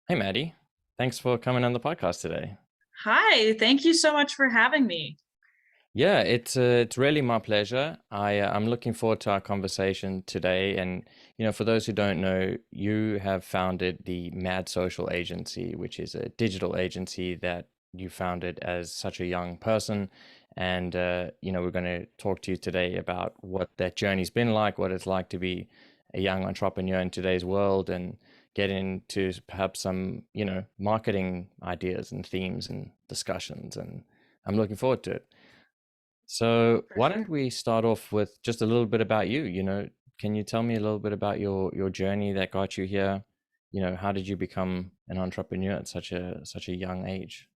Hey, Maddie. Thanks for coming on the podcast today. Hi, thank you so much for having me. Yeah, it's really my pleasure. I'm looking forward to our conversation today. And for those who don't know, you have founded the Mad Social Agency, which is a digital agency that you founded as such a young person. And we're going to talk to you today about what that journey's been like, what it's like to be a young entrepreneur in today's world, and get into perhaps some marketing ideas and themes and discussions. And I'm looking forward to it. So For why don't sure. we start off with just a little bit about you? Can you tell me a little bit about your journey that got you here? How did you become an entrepreneur at such a young age?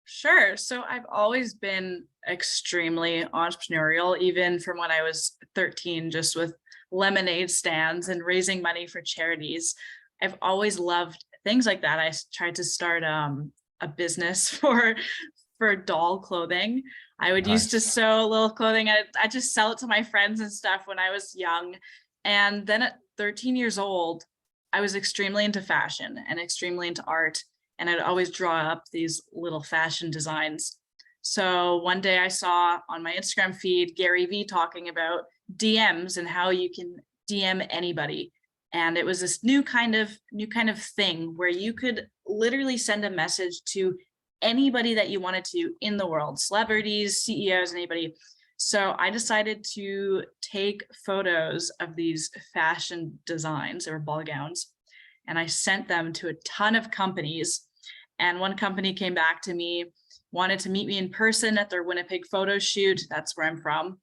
Sure. So I've always been extremely entrepreneurial, even from when I was 13, just with lemonade stands and raising money for charities. I've always loved things like that. Tried to start a business for doll clothing. I would used to Nice. sew little clothing. I just sell it to my friends and stuff when I was young. And then at 13 years old, I was extremely into fashion and extremely into art. And I'd always draw up these little fashion designs. So one day I saw on my Instagram feed Gary Vee talking about DMs and how you can DM anybody. And it was this new kind of thing where you could literally send a message to anybody that you wanted to in the world, celebrities, CEOs, anybody. So I decided to take photos of these fashion designs, they were ball gowns, and I sent them to a ton of companies. And one company came back to me, wanted to meet me in person at their Winnipeg photo shoot. That's where I'm from.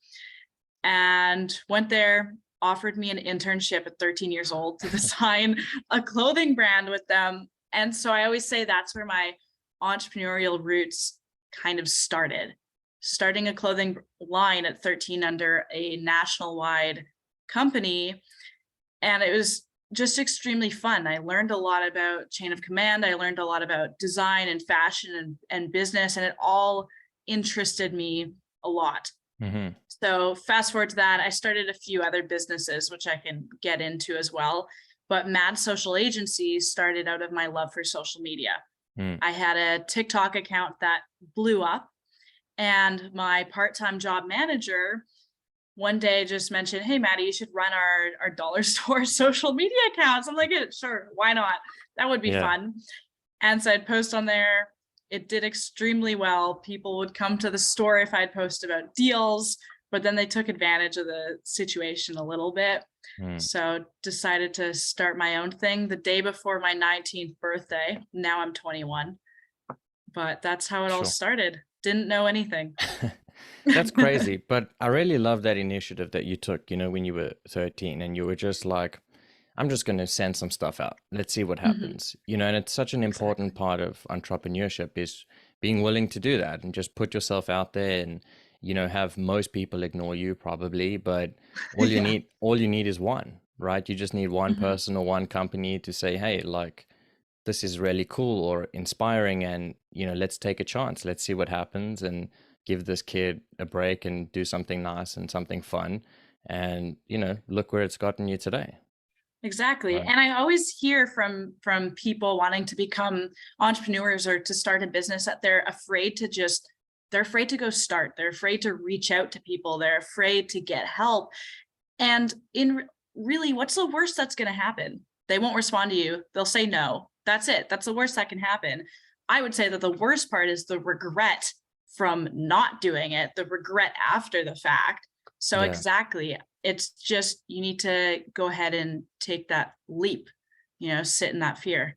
And went there, offered me an internship at 13 years old to design a clothing brand with them. And so I always say that's where my entrepreneurial roots kind of started. Starting a clothing line at 13 under a national wide company. And it was just extremely fun. I learned a lot about chain of command. I learned a lot about design and fashion and business, and it all interested me a lot. Hmm. So fast forward to that, I started a few other businesses, which I can get into as well. But Mad Social Agency started out of my love for social media. Mm. I had a TikTok account that blew up, and my part-time job manager one day just mentioned, "Hey, Maddie, you should run our dollar store social media accounts." I'm like, "Yeah, sure, why not? That would be Yeah. fun." And so I'd post on there. It did extremely well. People would come to the store if I'd post about deals, but then they took advantage of the situation a little bit. Mm. So decided to start my own thing the day before my 19th birthday. Now I'm 21, but that's how it all Sure. started. Didn't know anything. That's crazy, but I really love that initiative that you took, when you were 13 and you were just like, I'm just going to send some stuff out. Let's see what Mhm. happens. And it's such an important Exactly. part of entrepreneurship is being willing to do that and just put yourself out there and, have most people ignore you probably, but Yeah. all you need is one, right? You just need one Mhm. person or one company to say, hey, like, this is really cool or inspiring and let's take a chance, let's see what happens and give this kid a break and do something nice and something fun, and look where it's gotten you today. Exactly. Right. And I always hear from people wanting to become entrepreneurs or to start a business that they're afraid to go start. They're afraid to reach out to people. They're afraid to get help. And really, what's the worst that's going to happen? They won't respond to you. They'll say no. That's it. That's the worst that can happen. I would say that the worst part is the regret from not doing it, the regret after the fact. So Yeah. exactly, it's just you need to go ahead and take that leap, sit in that fear.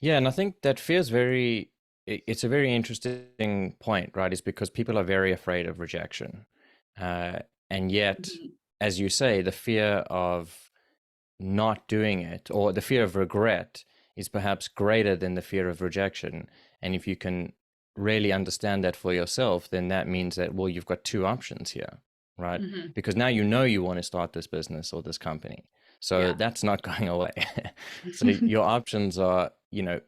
Yeah, and I think that feels it's a very interesting point, right? Is because people are very afraid of rejection. And yet, Mhm. as you say, the fear of not doing it or the fear of regret is perhaps greater than the fear of rejection. And if you can really understand that for yourself, then that means that, well, you've got two options here, right? Mhm. Because now you want to start this business or this company. So Yeah. that's not going away. So your options are,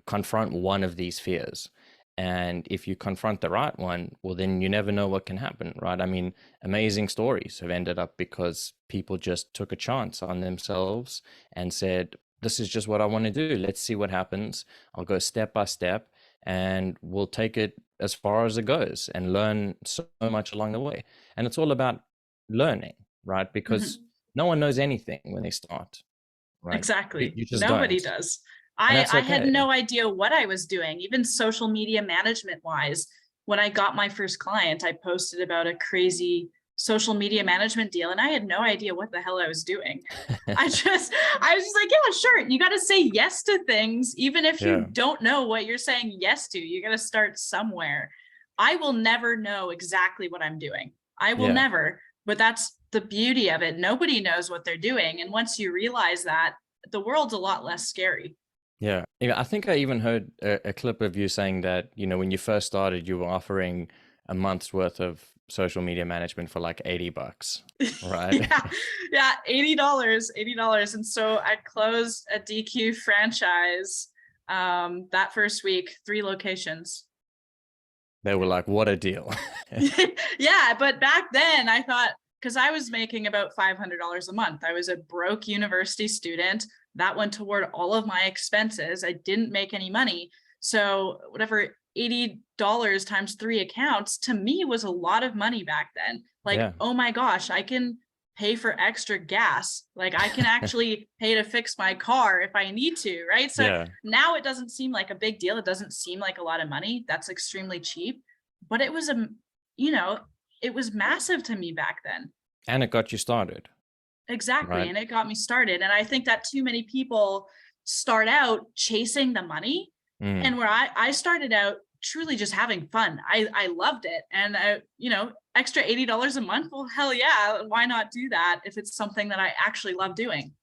confront one of these fears. And if you confront the right one, well, then you never know what can happen, right? I mean, amazing stories have ended up because people just took a chance on themselves and said, this is just what I want to do. Let's see what happens. I'll go step by step and we'll take it as far as it goes and learn so much along the way. And it's all about learning, right? Because Mhm. no one knows anything when they start, right? Exactly. You just Nobody don't. does. And I that's I had okay. no idea what I was doing, even social media management wise. When I got my first client, I posted about a crazy social media management deal and I had no idea what the hell I was doing. I was just like, yeah, sure. You got to say yes to things even if you Yeah. don't know what you're saying yes to. You got to start somewhere. I will never know exactly what I'm doing. I will Yeah. never, but that's the beauty of it. Nobody knows what they're doing, and once you realize that, the world's a lot less scary. Yeah. Yeah, I think I even heard a clip of you saying that, when you first started, you were offering a month's worth of social media management for like $80, right? Yeah, yeah, $80, $80. And so I closed a DQ franchise that first week, 3 locations. They were like, what a deal. Yeah, but back then I thought, because I was making about $500 a month. I was a broke university student. That went toward all of my expenses. I didn't make any money. So whatever, $80 times 3 accounts to me was a lot of money back then. Like, Yeah. oh my gosh, I can pay for extra gas. Like I can actually pay to fix my car if I need to, right? So Yeah. now it doesn't seem like a big deal. It doesn't seem like a lot of money. That's extremely cheap. But it was you know, it was massive to me back then. And it got you started, Exactly. right? And it got me started. And I think that too many people start out chasing the money. Mm. And where I started out truly just having fun. I loved it. And extra $80 a month. Well, hell yeah. Why not do that if it's something that I actually love doing?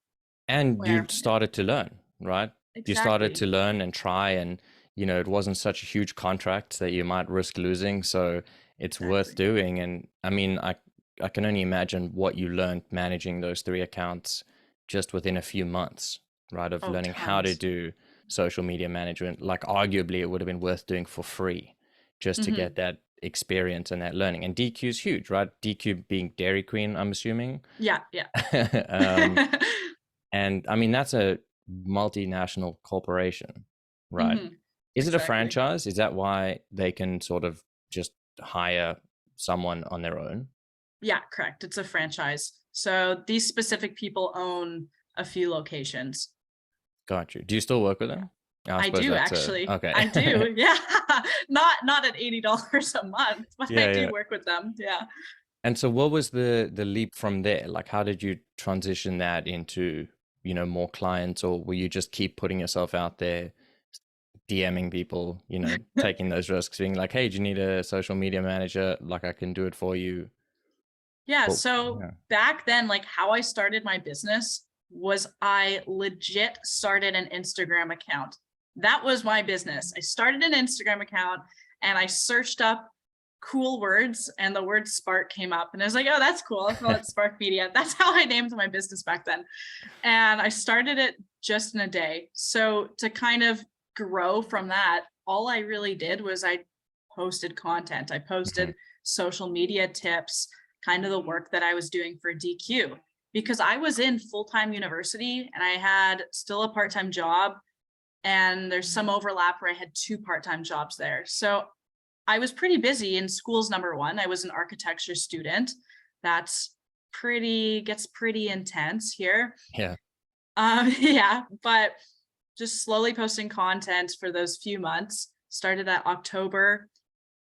And you Where started to learn, right? You started exactly. to learn and try, and it wasn't such a huge contract that you might risk losing, so it's worth Exactly. doing. And I mean, I can only imagine what you learned managing those 3 accounts just within a few months, right? Of Oh, learning how to tons. do social media management. Like arguably it would have been worth doing for free just to get Hmm. that experience and that learning. And DQ is huge, right? DQ being Dairy Queen, I'm assuming. Yeah. Yeah. um, and I mean, that's a multinational corporation, right? Hmm. Is it a Exactly. franchise? Is that why they can sort of just hire someone on their own? Yeah, correct. It's a franchise. So these specific people own a few locations. Got you. Do you still work with Yeah. them? I I suppose do that's a actually. I okay. do. Yeah. Not at $80 a month, but I Yeah, do yeah. work with them. Yeah. And so what was the leap from there? Like how did you transition that into, more clients, or will you just keep putting yourself out there, DMing people, taking those risks, being like, hey, do you need a social media manager? Like I can do it for you. Yeah. Well, So yeah. back then, like how I started my business was I legit started an Instagram account. That was my business. I started an Instagram account and I searched up cool words and the word spark came up and I was like, oh, that's cool. I'll call it Spark Media. That's how I named my business back then. And I started it just in a day. So to kind of grow from that, all I really did was I posted content. I Mhm. posted social media tips, kind of the work that I was doing for DQ, because I was in full-time university and I had still a part-time job. And there's some overlap where I had 2 part-time jobs there. So I was pretty busy in school's number one. I was an architecture student. That's gets pretty intense here. Yeah. Yeah, but just slowly posting content for those few months. Started that October,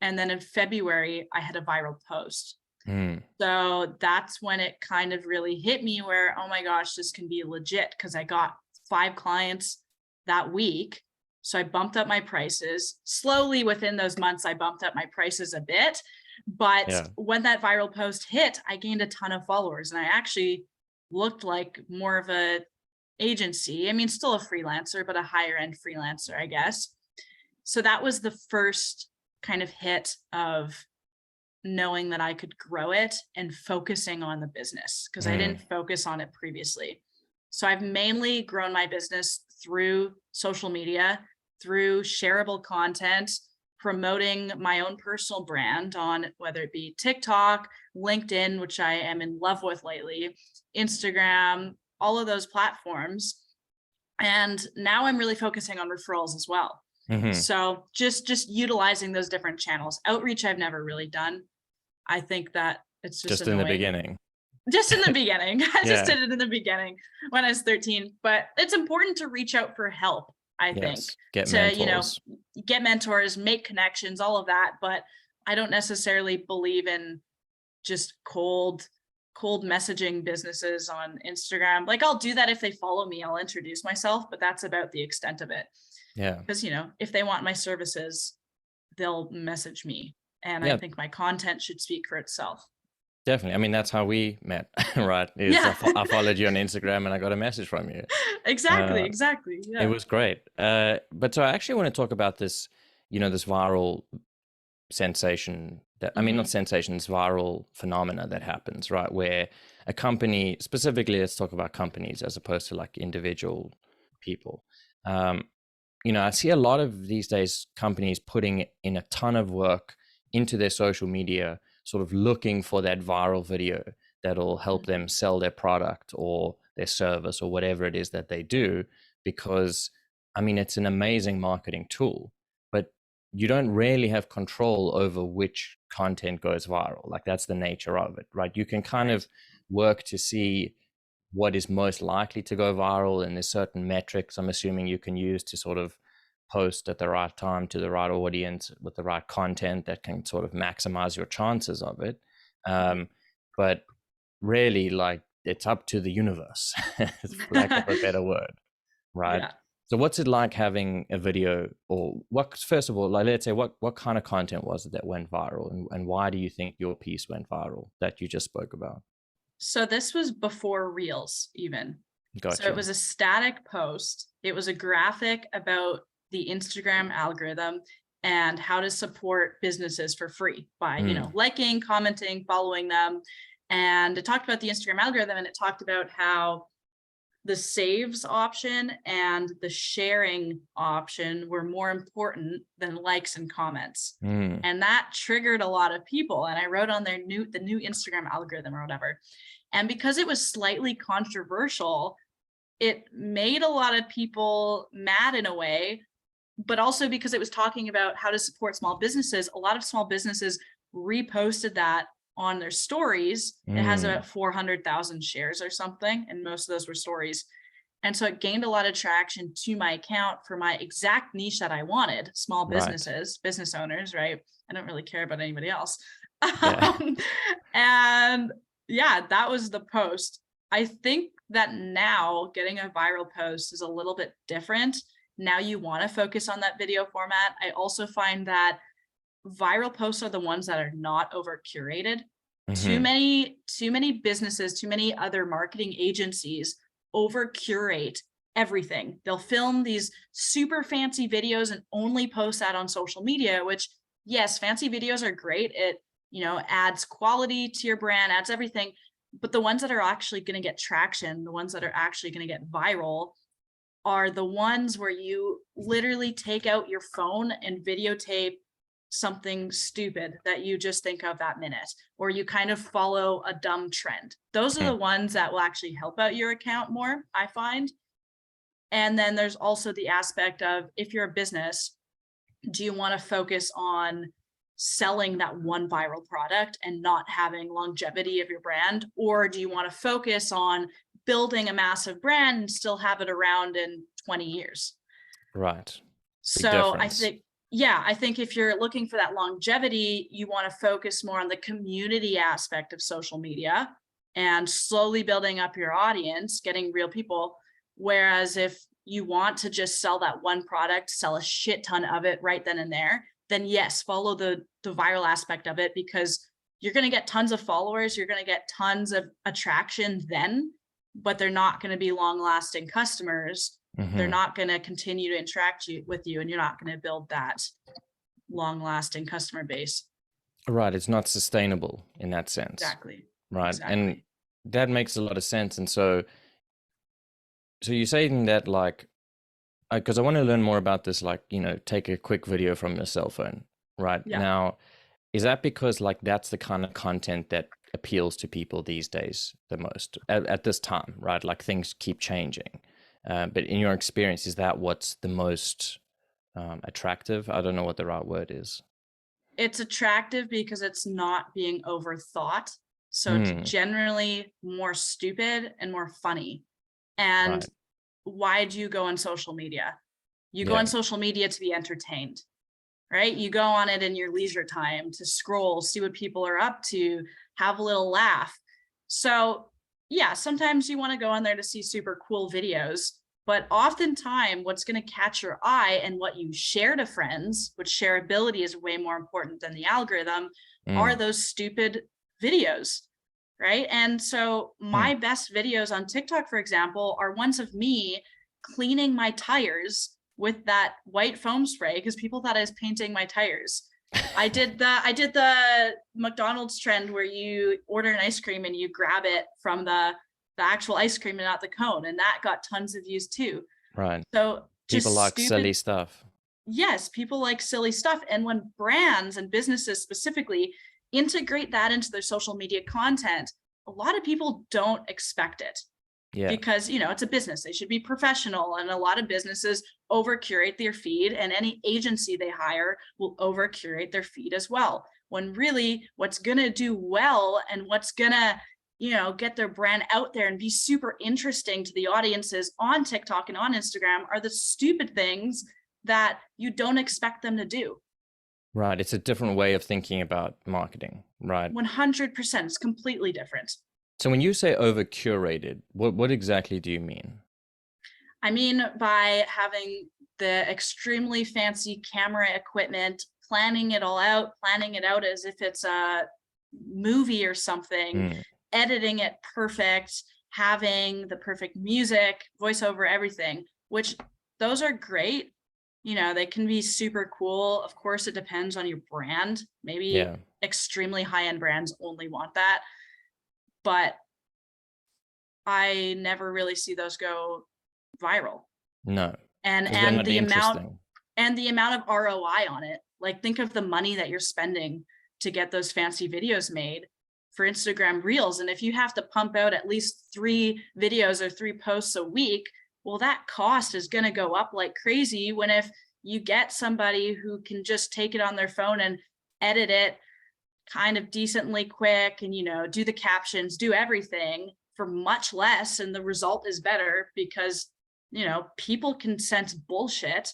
and then in February, I had a viral post. Mm. So that's when it kind of really hit me where, oh my gosh, this can be legit because I got 5 clients that week. So I bumped up my prices. Slowly within those months, I bumped up my prices a bit. But Yeah. when that viral post hit, I gained a ton of followers and I actually looked like more of a agency. I mean, still a freelancer, but a higher end freelancer, I guess. So that was the first kind of hit of knowing that I could grow it and focusing on the business because I Mm. didn't focus on it previously. So I've mainly grown my business through social media, through shareable content, promoting my own personal brand on whether it be TikTok, LinkedIn, which I am in love with lately, Instagram, all of those platforms. And now I'm really focusing on referrals as well. Hmm. So just utilizing those different channels. Outreach I've never really done. I think that it's just Just in the annoying. beginning. Just in the beginning. I just Yeah. did it in the beginning when I was 13. But it's important to reach out for help, I think, Yes. Get to, mentors. get mentors, make connections, all of that. But I don't necessarily believe in just cold messaging businesses on Instagram. Like I'll do that if they follow me, I'll introduce myself, but that's about the extent of it. Yeah. Because, if they want my services, they'll message me. And I Yeah, think my content should speak for itself. definitely. I mean, that's how we met, right? Is Yeah, I followed you on Instagram and I got a message from you. exactly. Uh, Exactly. it Yeah. was great. But so I actually want to talk about this, this viral sensation that, I mean, not Hmm. sensation, it's viral phenomena that happens, right? Where a company, specifically, let's talk about companies as opposed to like individual people. Um, I see a lot of these days companies putting in a ton of work into their social media, sort of looking for that viral video that'll help them sell their product or their service or whatever it is that they do. Because, I mean, it's an amazing marketing tool, but you don't really have control over which content goes viral. Like, that's the nature of it, right? You can kind Right. of work to see what is most likely to go viral, and there's certain metrics I'm assuming you can use to sort of post at the right time to the right audience with the right content that can sort of maximize your chances of it. Mhm. But really, like, it's up to the universe, for lack of a better word, right? Yeah. So what's it like having a video, or what, first of all, like, let's say, what kind of content was it that went viral, and why do you think your piece went viral that you just spoke about? So this was before Reels even. So it Gotcha. was a static post. It was a graphic about the Instagram algorithm and how to support businesses for free by, Mm, liking, commenting, following them. And it talked about the Instagram algorithm, and it talked about how the saves option and the sharing option were more important than likes and comments. mm, And that triggered a lot of people. And I wrote on the new Instagram algorithm or whatever. And because it was slightly controversial, it made a lot of people mad in a way, but also because it was talking about how to support small businesses, a lot of small businesses reposted that on their stories. It has mm. about 400,000 shares or something, and most of those were stories. And so it gained a lot of traction to my account for my exact niche that I wanted, small Right. businesses, business owners, right? I don't really care about anybody else. Yeah. Um, and yeah, that was the post. I think that now getting a viral post is a little bit different. Now you want to focus on that video format. I also find that viral posts are the ones that are not over curated. Hmm. Too many businesses, too many other marketing agencies over curate everything. They'll film these super fancy videos and only post that on social media, which, yes, fancy videos are great. It, adds quality to your brand, adds everything. But the ones that are actually going to get traction, the ones that are actually going to get viral, are the ones where you literally take out your phone and videotape something stupid that you just think of that minute, or you kind of follow a dumb trend. Those are the ones that will actually help out your account more, I find. And then there's also the aspect of, if you're a business, do you want to focus on selling that one viral product and not having longevity of your brand? Or do you want to focus on building a massive brand and still have it around in 20 years? Right. Big So I difference. think, yeah, I think if you're looking for that longevity, you want to focus more on the community aspect of social media and slowly building up your audience, getting real people. Whereas if you want to just sell that one product, sell a shit ton of it right then and there, then yes, follow the viral aspect of it, because you're going to get tons of followers, you're going to get tons of attraction then, but they're not going to be long lasting customers. They're Hmm. not going to continue to interact with you, and you're not going to build that long lasting customer base. Right. It's not sustainable in that sense. Exactly. Right. And Exactly. that makes a lot of sense. And so you're saying that, like, because I want to learn more about this, like, take a quick video from your cell phone. Right Yeah. now, is that because, like, that's the kind of content that appeals to people these days the most at this time, right? Like, things keep changing. But in your experience, is that what's the most attractive? I don't know what the right word is. It's attractive because it's not being overthought. So it's Mm, generally more stupid and more funny. And right. why do you go on social media? You go on Yeah. social media to be entertained, right? You go on it in your leisure time to scroll, see what people are up to, have a little laugh. So yeah, sometimes you want to go on there to see super cool videos, but oftentimes what's going to catch your eye and what you share to friends, which shareability is way more important than the algorithm, are Mm, those stupid videos, right? And so hmm. my best videos on TikTok, for example, are ones of me cleaning my tires with that white foam spray because people thought I was painting my tires. I did the McDonald's trend where you order an ice cream and you grab it from the actual ice cream and not the cone, and that got tons of views too. Right. So People just like silly stupid. stuff. Yes, people like silly stuff, and when brands and businesses specifically integrate that into their social media content, a lot of people don't expect it Yeah. because it's a business, they should be professional, and a lot of businesses over curate their feed, and any agency they hire will over curate their feed as well, when really what's going to do well and what's going to get their brand out there and be super interesting to the audiences on TikTok and on Instagram are the stupid things that you don't expect them to do. Right. It's a different way of thinking about marketing. Right. 100%, it's completely different. So when you say over curated, what exactly do you mean? I mean, by having the extremely fancy camera equipment, planning it all out, planning it out as if it's a movie or something, Mm, editing it perfect, having the perfect music, voiceover, everything, which those are great. They can be super cool. Of course, it depends on your brand. Maybe yeah. extremely high-end brands only want that, but I never really see those go viral. No, and because they're and not the amount interesting. and the amount of ROI on it. Like, think of the money that you're spending to get those fancy videos made for Instagram Reels. And if you have to pump out at least 3 videos or 3 posts a week, well, that cost is going to go up like crazy. When if you get somebody who can just take it on their phone and edit it kind of decently quick and do the captions, do everything for much less, and the result is better because people can sense bullshit,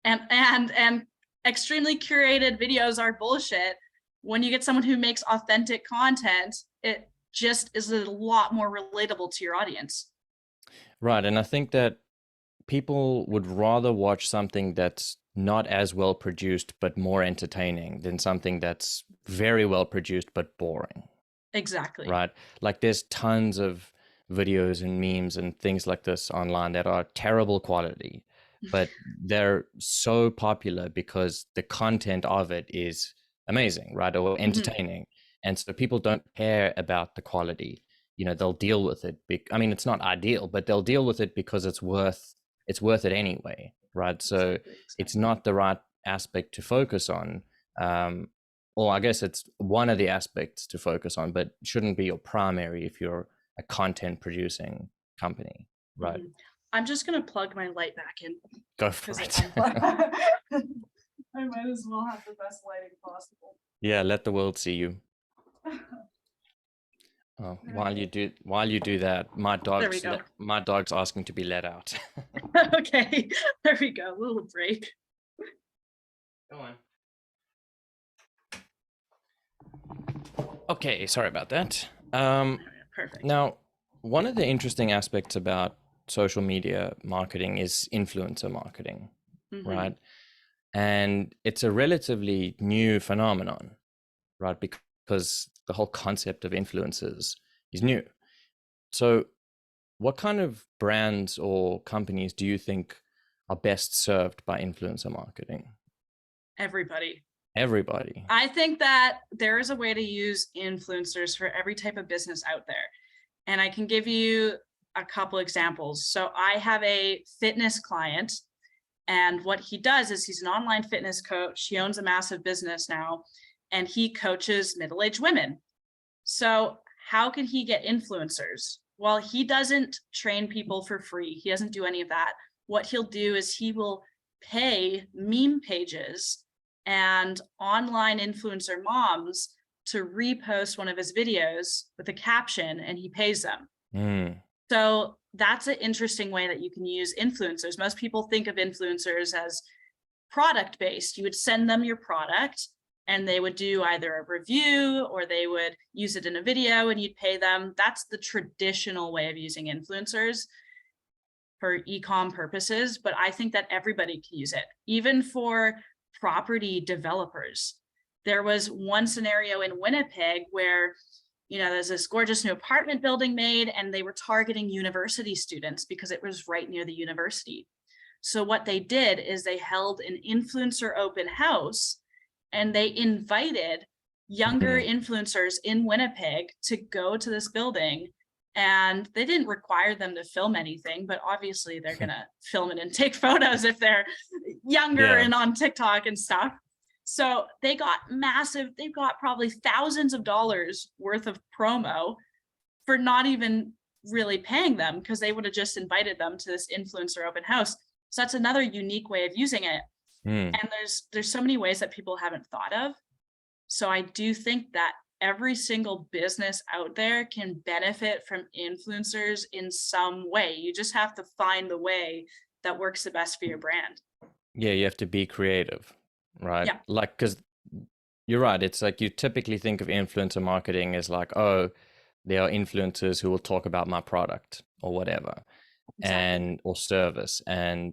and extremely curated videos are bullshit. When you get someone who makes authentic content, it just is a lot more relatable to your audience. Right. And I think that people would rather watch something that's not as well produced but more entertaining than something that's very well produced but boring. Exactly. Right? Like there's tons of videos and memes and things like this online that are terrible quality, but they're so popular because the content of it is amazing, right? Or Mhm. entertaining. And so people don't care about the quality. They'll deal with it. I mean, it's not ideal, but they'll deal with it because it's worth it anyway, right? So Exactly. it's Exactly. not the right aspect to focus on. Or I guess it's one of the aspects to focus on, but shouldn't be your primary if you're a content producing company, right? Mhm. I'm just gonna plug my light back in Go for because it it. unplugged. I might as well have the best lighting possible. Yeah, let the world see you. Oh, while you do that, my There we dog's go. my dog's asking to be let out. Okay, there we go. A little break. Go on. Okay, sorry about that. Perfect. Now, one of the interesting aspects about social media marketing is influencer marketing, Hmm. right? And it's a relatively new phenomenon, right? Because the whole concept of influencers is new. So, what kind of brands or companies do you think are best served by influencer marketing? Everybody. Everybody. I think that there is a way to use influencers for every type of business out there. And I can give you a couple examples. So I have a fitness client, and what he does is he's an online fitness coach. He owns a massive business now, and he coaches middle-aged women. So how can he get influencers? Well, he doesn't train people for free. He doesn't do any of that. What he'll do is he will pay meme pages and online influencer moms to repost one of his videos with a caption, and he pays them. Mm. So that's an interesting way that you can use influencers. Most people think of influencers as product based. You would send them your product and they would do either a review or they would use it in a video and you'd pay them. That's the traditional way of using influencers for e-com purposes, but I think that everybody can use it, even for property developers. There was one scenario in Winnipeg where, there's this gorgeous new apartment building made and they were targeting university students because it was right near the university. So what they did is they held an influencer open house and they invited younger influencers in Winnipeg to go to this building. And they didn't require them to film anything, but obviously they're going to film it and take photos if they're younger and on TikTok and stuff. So they've got probably thousands of dollars worth of promo for not even really paying them, because they would have just invited them to this influencer open house. So that's another unique way of using it. And there's so many ways that people haven't thought of. So I do think that every single business out there can benefit from influencers in some way. You just have to find the way that works the best for your brand. Yeah, you have to be creative, right? Yeah. Like, because you're right. It's like you typically think of influencer marketing as like, oh, there are influencers who will talk about my product or whatever, Exactly. or service. And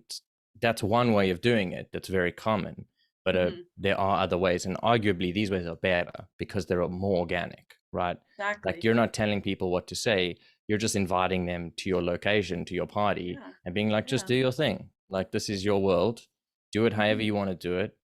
that's one way of doing it that's very common. But there are other ways, and arguably these ways are better because they're more organic, right? Exactly. Like, you're not telling people what to say. You're just inviting them to your location, to your party, and being like, just do your thing. Like, this is your world. Do it however you want to do it.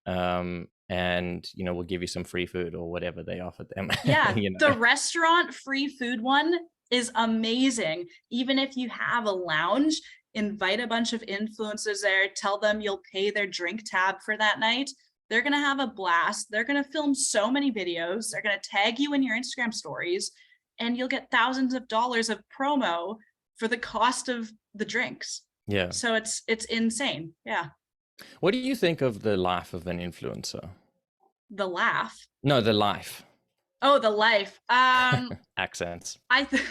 And we'll give you some free food or whatever they offered them. Yeah, the restaurant free food one is amazing. Even if you have a lounge, invite a bunch of influencers there, tell them you'll pay their drink tab for that night. They're going to have a blast. They're going to film so many videos. They're going to tag you in your Instagram stories, and you'll get thousands of dollars of promo for the cost of the drinks. Yeah. So it's insane. Yeah. What do you think of the life of an influencer? The laugh? No, the life. Oh, the life. Accents. I think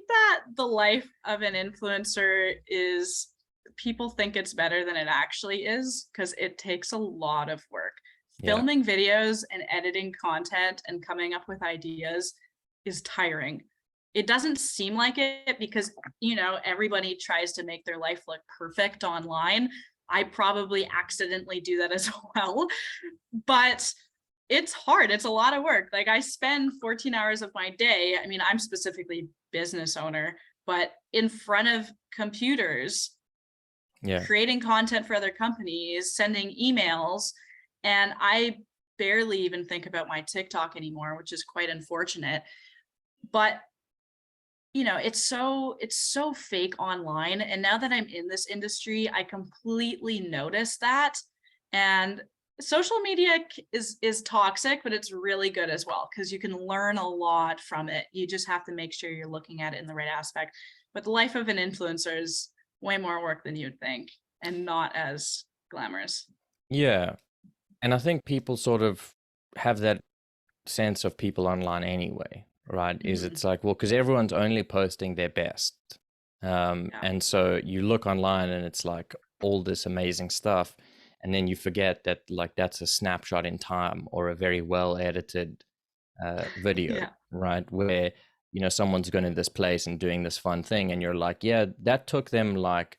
that the life of an influencer is, people think it's better than it actually is, because it takes a lot of work. Filming videos and editing content and coming up with ideas is tiring. It doesn't seem like it because, everybody tries to make their life look perfect online. I probably accidentally do that as well, but it's hard. It's a lot of work. Like, I spend 14 hours of my day. I mean, I'm specifically business owner, but in front of computers, creating content for other companies, sending emails. And I barely even think about my TikTok anymore, which is quite unfortunate. But it's so fake online. And now that I'm in this industry, I completely notice that. And social media is toxic, but it's really good as well, because you can learn a lot from it. You just have to make sure you're looking at it in the right aspect. But the life of an influencer is way more work than you'd think, and not as glamorous. Yeah. And I think people sort of have that sense of people online anyway, right? Is it's like, well, because everyone's only posting their best. And so you look online and it's like all this amazing stuff. And then you forget that, like, that's a snapshot in time or a very well edited video, right? Where, someone's going to this place and doing this fun thing. And you're like, yeah, that took them, like,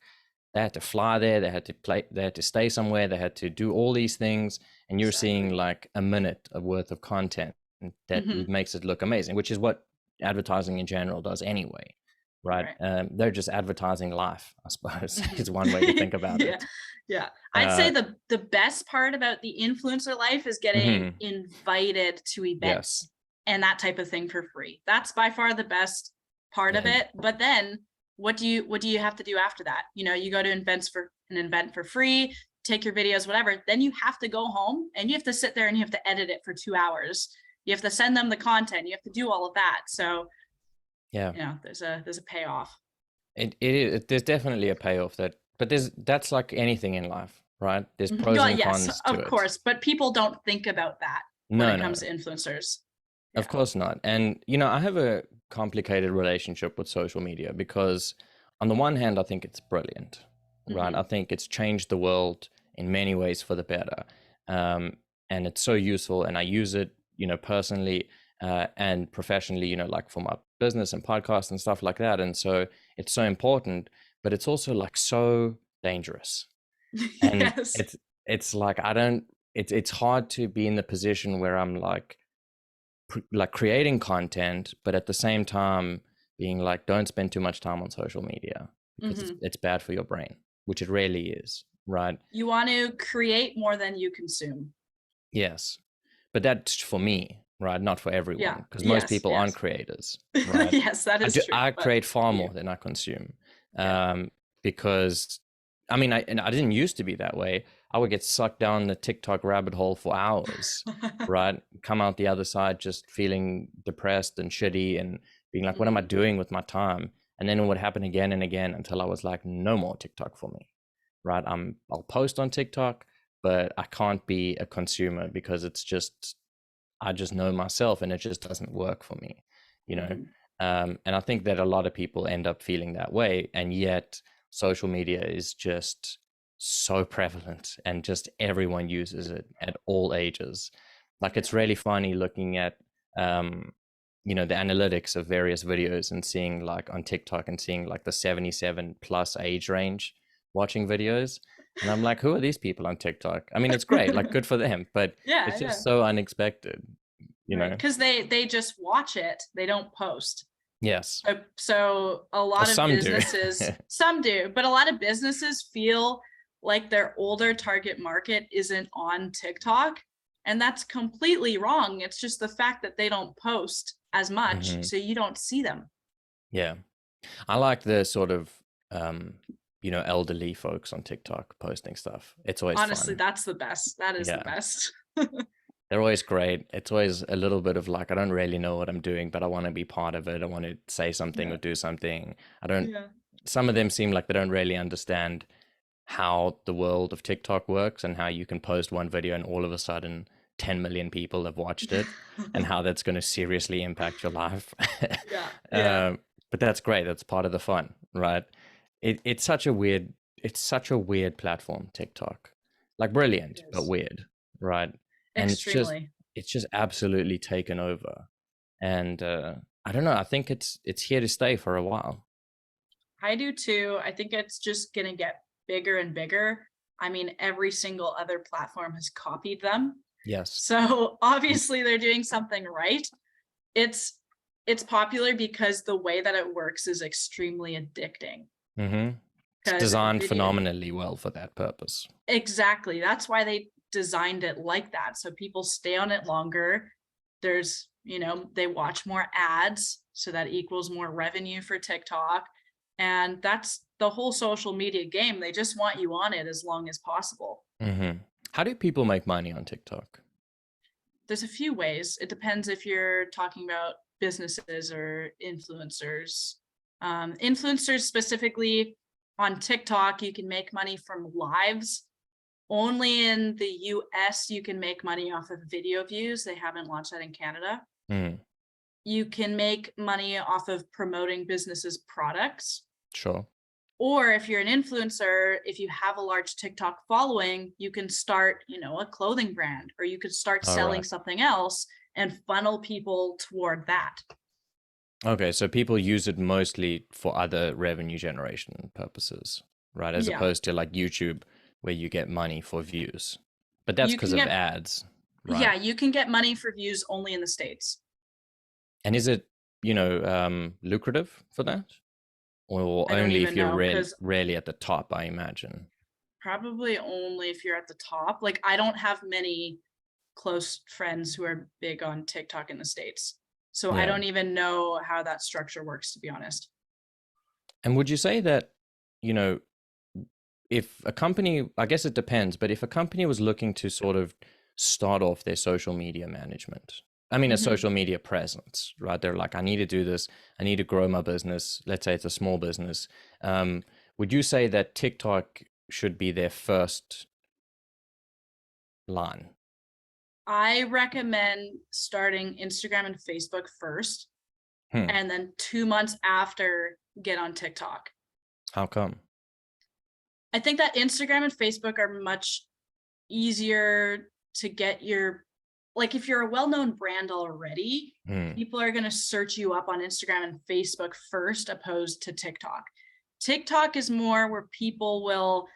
they had to fly there, they had to stay somewhere, they had to do all these things. And you're seeing like a minute of worth of content that makes it look amazing, which is what advertising in general does anyway. Right. They're just advertising life, I suppose, is one way to think about it. Yeah. I'd say the best part about the influencer life is getting invited to events and that type of thing for free. That's by far the best part of it. But then what do you have to do after that? You go to an event for free, take your videos, whatever. Then you have to go home and you have to sit there and you have to edit it for 2 hours. You have to send them the content. You have to do all of that. So Yeah. There's a payoff. There's definitely a payoff but that's like anything in life, right? There's pros Well, and yes, cons to of it. course, but people don't think about that when No, it no, comes to influencers. of Yeah. course not. And, I have a complicated relationship with social media because, on the one hand, I think it's brilliant, right? I Hmm. think it's changed the world in many ways for the better. And it's so useful, and I use it, personally and professionally, like for my business and podcast and stuff like that. And so it's so important, but it's also like so dangerous. And Yes. it's like I don't it's hard to be in the position where I'm like creating content, but at the same time being like, don't spend too much time on social media because it's Hmm. it's bad for your brain, which it really is, right? You want to create more than you consume. Yes, but that's for me, right? Not for Yeah. everyone, because most Yes. people aren't Yes. creators, right? Yes, that is true. I But create far you, more than I consume, yeah. because I mean, I didn't used to be that way. I would get sucked down the TikTok rabbit hole for hours, right? Come out the other side just feeling depressed and shitty and being like, what am I Hmm. doing with my time? And then it would happen again and again until I was like, no more TikTok for me, right? I'll post on TikTok, but I can't be a consumer because I just know myself and it just doesn't work for me, you know? Hmm. And I think that a lot of people end up feeling that way. And yet social media is just so prevalent and just everyone uses it at all ages. Like it's Yeah. really funny looking at, um, the analytics of various videos and seeing like on TikTok and seeing like the 77 plus age range watching videos. And I'm like, who are these people on TikTok? I mean, it's great, like good for them, but Yeah. it's Yeah. just so unexpected, you Right. know? Because they just watch it. They don't post. Yes. So a Or lot of some do. businesses, some do, but a lot of businesses feel like their older target market isn't on TikTok. And that's completely wrong. It's just the fact that they don't post as much, Hmm. so you don't see them. Yeah. I like the sort of, um, elderly folks on TikTok posting stuff. It's always Honestly, fun. that's the best. That is the Yeah. best. They're always great. It's always a little bit of like, I don't really know what I'm doing, but I want to be part of it. I want to say something Yeah. or do something. I don't, Yeah. some of them seem like they don't really understand how the world of TikTok works and how you can post one video and all of a sudden 10 million people have watched it and how that's going to seriously impact your life. Yeah. Yeah. um, but that's great. That's part of the fun, right? It's such a weird platform, TikTok. Like It brilliant, but is. weird, right? And Extremely. it's just absolutely taken over. And I don't know. I think it's here to stay for a while. I do too. I think it's just going to get bigger and bigger. I mean, every single other platform has copied them. Yes. So obviously they're doing something right. It's it's popular because the way that it works is extremely addicting. Mm-hmm. It's Because designed video, phenomenally well for that purpose. exactly. That's why they designed it like that. So people stay on it longer. There's, they watch more ads, so that equals more revenue for TikTok. And that's the whole social media game. They just want you on it as long as possible. Hmm. How do people make money on TikTok? There's a few ways. It depends if you're talking about businesses or influencers. Influencers specifically on TikTok, you can make money from lives. Only in the US, you can make money off of video views. They haven't launched that in Canada. Mm, You can make money off of promoting businesses' products. sure. Or if you're an influencer, if you have a large TikTok following, you can start, a clothing brand, or you could start All selling right. something else and funnel people toward that. Okay, so people use it mostly for other revenue generation purposes, right? As Yeah. opposed to like YouTube, where you get money for views. But that's You because can of get, ads, right? yeah, you can get money for views only in the States. And is it, lucrative for that? Or I don't only if even you're know, because really at the top, I imagine. probably only if you're at the top. Like, I don't have many close friends who are big on TikTok in the States. So I Yeah. don't even know how that structure works, to be honest. And would you say that, you know, if a company, I guess it depends, but if a company was looking to sort of start off their social media management, I mean, a Hmm. social media presence, right? They're like, I need to do this. I need to grow my business. Let's say it's a small business. Um, would you say that TikTok should be their first line? I recommend starting Instagram and Facebook first, Hmm. and then 2 months after, get on TikTok. How come? I think that Instagram and Facebook are much easier to get your, like, if you're a well-known brand already, Hmm. people are going to search you up on Instagram and Facebook first opposed to TikTok. TikTok is more where people will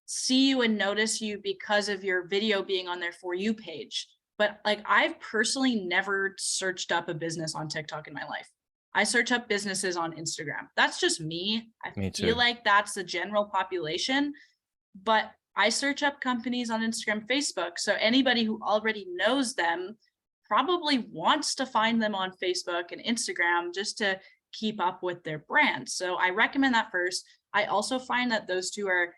see you and notice you because of your video being on their For You page. But like, I've personally never searched up a business on TikTok in my life. I search up businesses on Instagram. That's just me. I Me feel too. like that's the general population, but I search up companies on Instagram, Facebook. So anybody who already knows them probably wants to find them on Facebook and Instagram just to keep up with their brand. So I recommend that first. I also find that those two are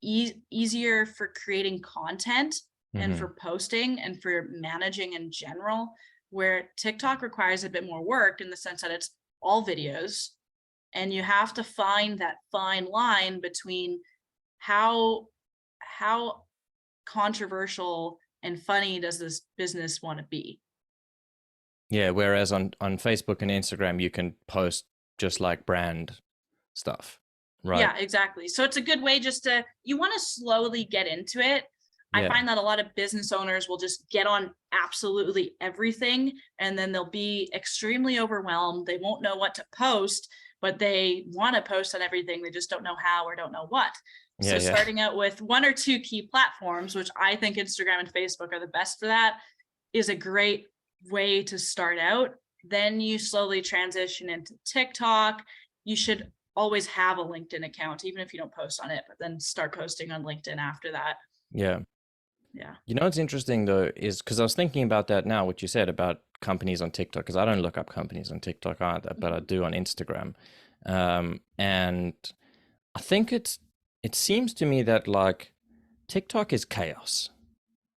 easier for creating content and Hmm. for posting and for managing in general, where TikTok requires a bit more work in the sense that it's all videos, and you have to find that fine line between how how controversial and funny does this business want to be. Yeah. Whereas on Facebook and Instagram, you can post just like brand stuff, right? Yeah, exactly. So it's a good way just to, you want to slowly get into it. I Yeah. find that a lot of business owners will just get on absolutely everything, and then they'll be extremely overwhelmed. They won't know what to post, but they want to post on everything. They just don't know how or don't know what. Yeah. So Yeah. starting out with one or two key platforms, which I think Instagram and Facebook are the best for that, is a great way to start out. Then you slowly transition into TikTok. You should always have a LinkedIn account, even if you don't post on it, but then start posting on LinkedIn after that. Yeah. Yeah. You know what's interesting though is because I was thinking about that now, what you said about companies on TikTok, because I don't look up companies on TikTok either, but I Mhm. do on Instagram. And I think it seems to me that like TikTok is chaos,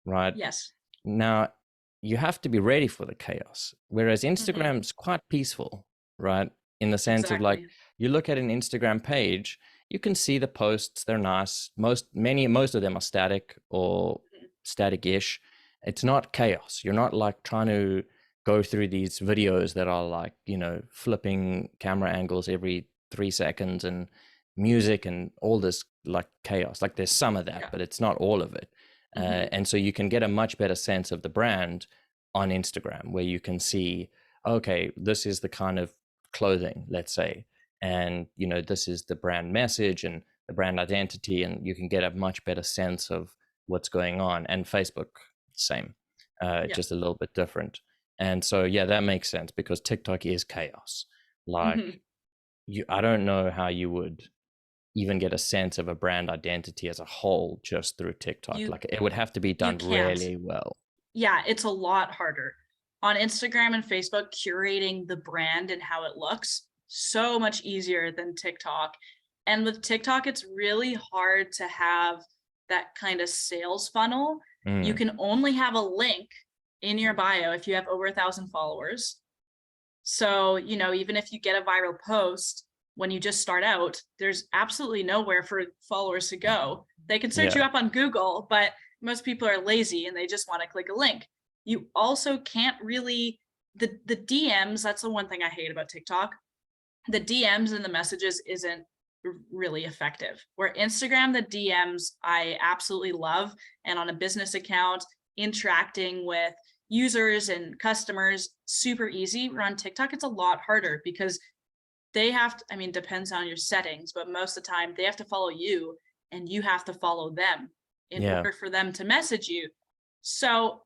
right? Yes. Now you have to be ready for the chaos, whereas Hmm. Instagram's quite peaceful, right? In the sense of like Exactly. you look at an Instagram page, you can see the posts, they're nice. Most of them are static or Mhm. static-ish. It's not chaos. You're not like trying to go through these videos that are like, flipping camera angles every 3 seconds and music and all this like chaos. Like there's some of that, Yeah. but it's not all of it. Hmm. And so you can get a much better sense of the brand on Instagram, where you can see, okay, this is the kind of clothing, let's say, and this is the brand message and the brand identity, and you can get a much better sense of what's going on. And Facebook, same, Yeah. just a little bit different. And so, yeah, that makes sense because TikTok is chaos. Hmm. Like, I don't know how you would even get a sense of a brand identity as a whole just through TikTok. You Like it would have to be you done can't. really well. Yeah, it's a lot harder. On Instagram and Facebook, curating the brand and how it looks, so much easier than TikTok. And with TikTok, it's really hard to have that kind of sales funnel. You Mm, can only have a link in your bio if you have over 1,000 followers. So, even if you get a viral post when you just start out, there's absolutely nowhere for followers to go. They can search yeah, you up on Google, but most people are lazy and they just want to click a link. You also can't really, the DMs, that's the one thing I hate about TikTok. The DMs and the messages isn't really effective. Where Instagram, the DMs I absolutely love. And on a business account, interacting with users and customers, super easy. Where on TikTok, it's a lot harder because they have to, I mean, depends on your settings, but most of the time they have to follow you and you have to follow them in yeah. order for them to message you. So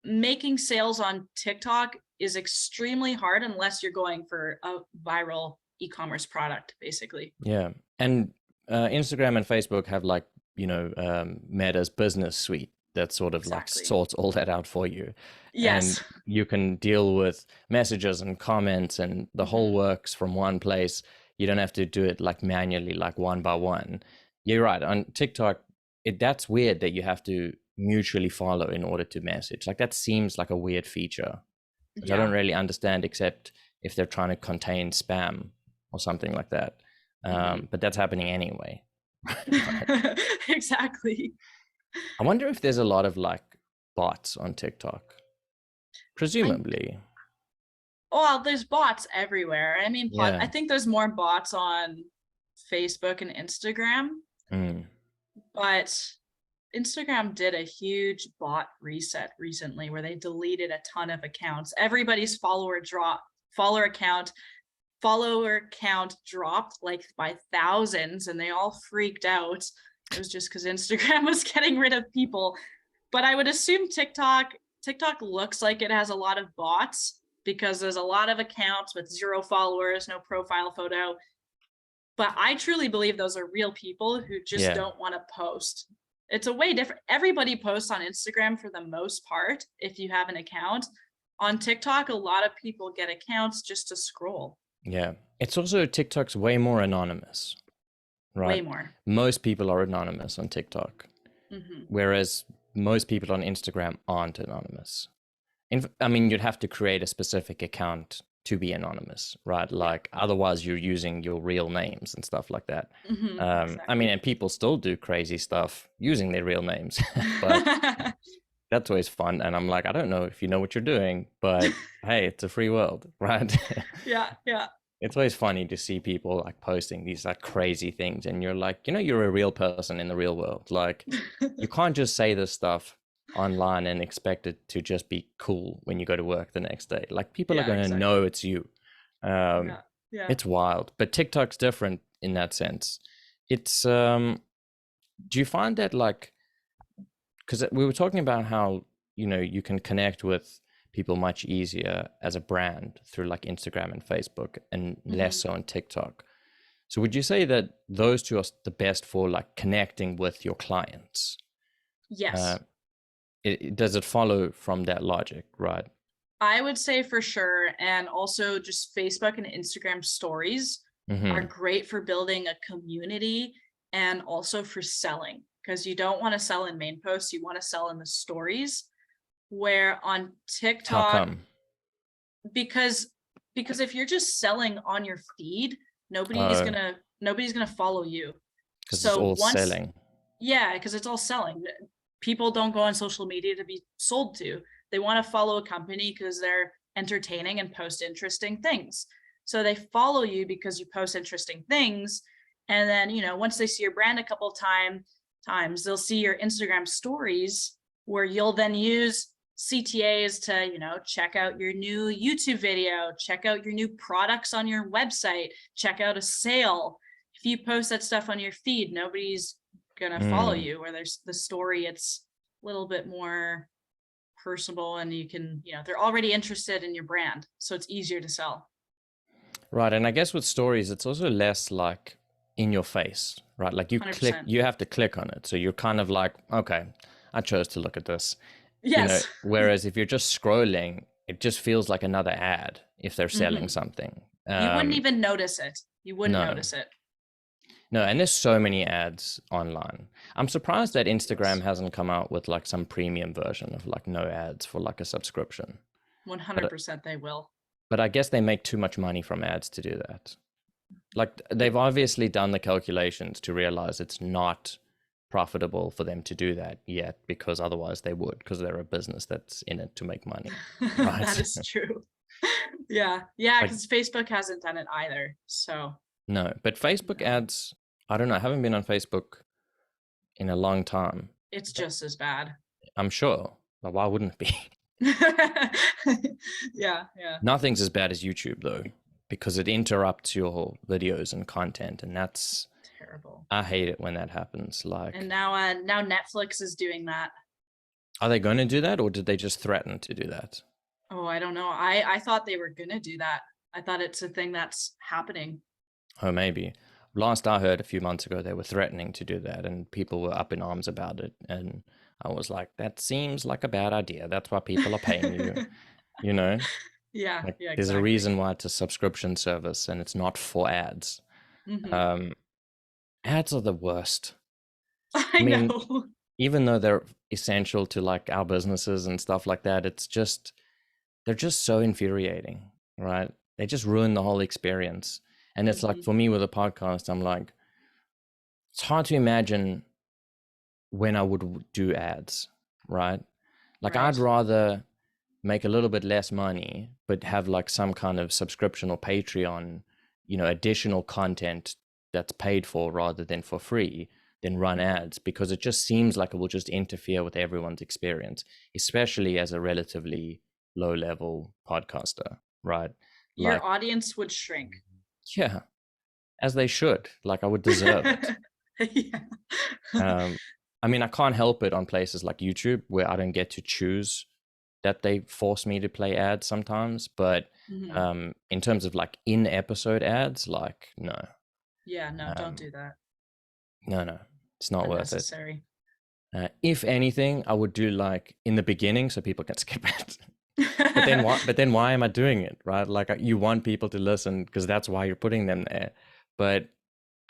making sales on TikTok is extremely hard unless you're going for a viral e-commerce product, basically. Yeah. And Instagram and Facebook have like, Meta's business suite that sort of like Exactly. sorts all that out for you. And Yes. you can deal with messages and comments and the whole Hmm. works from one place. You don't have to do it like manually, like one by one. You're right. On TikTok, that's weird that you have to mutually follow in order to message. Like that seems like a weird feature. which I don't Yeah. really understand, except if they're trying to contain spam or something like that. Mhm. But that's happening anyway. Exactly. I wonder if there's a lot of like bots on TikTok. I Presumably. Well, there's bots everywhere. I mean, I Yeah. think there's more bots on Facebook and Instagram, Mm. but Instagram did a huge bot reset recently where they deleted a ton of accounts. Everybody's follower count follower count dropped like by thousands, and they all freaked out. It was just because Instagram was getting rid of people. But I would assume TikTok looks like it has a lot of bots because there's a lot of accounts with 0 followers, no profile photo. But I truly believe those are real people who just Yeah. don't want to post. It's a way different. Everybody posts on Instagram for the most part if you have an account. On TikTok, a lot of people get accounts just to scroll. Yeah. It's also TikTok's way more anonymous, Way right? more. Most people are anonymous on TikTok, Hmm. whereas most people on Instagram aren't anonymous. I mean, you'd have to create a specific account to be anonymous, right? Yeah. Like otherwise you're using your real names and stuff like that. I mean, Exactly. and people still do crazy stuff using their real names, but that's always fun. And I'm like, I don't know if you know what you're doing, but hey, it's a free world, right? Yeah, yeah. It's always funny to see people like posting these like crazy things, and you're like, you're a real person in the real world. Like, you can't just say this stuff online and expect it to just be cool when you go to work the next day. Like, people are Yeah, going to know exactly. it's you. Um, Yeah, yeah. it's wild, but TikTok's different in that sense. It's do you find that like, because we were talking about how you can connect with people much easier as a brand through like Instagram and Facebook, and less Hmm. so on TikTok. So would you say that those two are the best for like connecting with your clients? Uh, Yes. does it follow from that logic, right? I would say for sure. And also just Facebook and Instagram stories are Mm-hmm. great for building a community and also for selling, because you don't want to sell in main posts, you want to sell in the stories. Where on How TikTok, come? because if you're just selling on your feed, nobody's Oh, gonna nobody's gonna follow you. because it's So all once selling. Yeah, because it's all selling. People don't go on social media to be sold to. They want to follow a company because they're entertaining and post interesting things. So they follow you because you post interesting things. And then, once they see your brand a couple of times, they'll see your Instagram stories where you'll then use CTAs to, check out your new YouTube video, check out your new products on your website, check out a sale. If you post that stuff on your feed, nobody's gonna follow Mm. you. Where there's the story, it's a little bit more personable, and you can, they're already interested in your brand, so it's easier to sell. Right, and I guess with stories, it's also less like in your face, right? Like $100%. you have to click on it. So you're kind of like, okay, I chose to look at this. Yes. Whereas if you're just scrolling, it just feels like another ad if they're selling Hmm. something. You wouldn't even notice it. You wouldn't No, notice it. no, and there's so many ads online. I'm surprised that Instagram Ridiculous. hasn't come out with like some premium version of like no ads for like a subscription. But 100% they will. but I guess they make too much money from ads to do that. Like they've obviously done the calculations to realize it's not profitable for them to do that yet, because otherwise they would, because they're a business that's in it to make money, That right? is true. Yeah, yeah, Like, because Facebook hasn't done it either. So no, but Facebook no, ads, I don't know, I haven't been on Facebook in a long time. it's just as bad. I'm sure. But why wouldn't it be? Yeah, yeah. Nothing's as bad as YouTube though, because it interrupts your videos and content, and Terrible. I hate it when that happens. And Like, now Netflix is doing that. are they going to do that, or did they just threaten to do that? Oh, I don't know. I thought they were gonna do that. I thought it's a thing that's happening. Oh, maybe. Last I heard a few months ago, they were threatening to do that, and people were up in arms about it. And I was like, that seems like a bad idea. That's why people are paying you. You know, Yeah, like yeah, there's a exactly. reason why it's a subscription service and it's not for ads. Hmm. Um, Ads are the worst. I I mean, know. even though they're essential to like our businesses and stuff like that, it's just they're just so infuriating, right? They just ruin the whole experience. And it's like, Hmm. for me with a podcast, I'm like, it's hard to imagine when I would do ads, right? Like, I'd Right. rather make a little bit less money, but have like some kind of subscription or Patreon, additional content that's paid for rather than for free, than run Mhm. ads, because it just seems like it will just interfere with everyone's experience, especially as a relatively low level podcaster, right? Your Like, audience would shrink. yeah, as they should. Like, I would deserve it. Yeah. Um, I mean, I can't help it on places like YouTube where I don't get to choose that they force me to play ads sometimes. But Mhm. in terms of like in episode ads, like, no, Yeah, no, don't um, do that. no, it's not worth it. Unnecessary. If anything, I would do like in the beginning so people can skip it. But then why am I doing it, right? Like, you want people to listen because that's why you're putting them there. But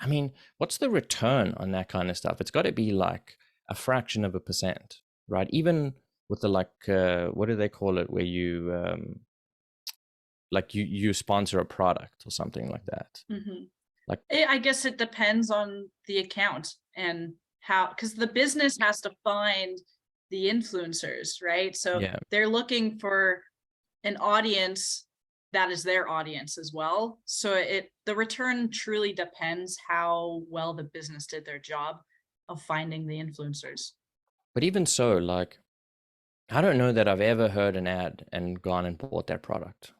I mean, what's the return on that kind of stuff? It's got to be like a fraction of a percent, right? Even with the like, what do they call it, where you like you sponsor a product or something like that. Mhm. Like, I guess it depends on the account and how, because the business has to find the influencers, right? So yeah, they're looking for an audience that is their audience as well. So the return truly depends how well the business did their job of finding the influencers. but even so, like, I don't know that I've ever heard an ad and gone and bought that product.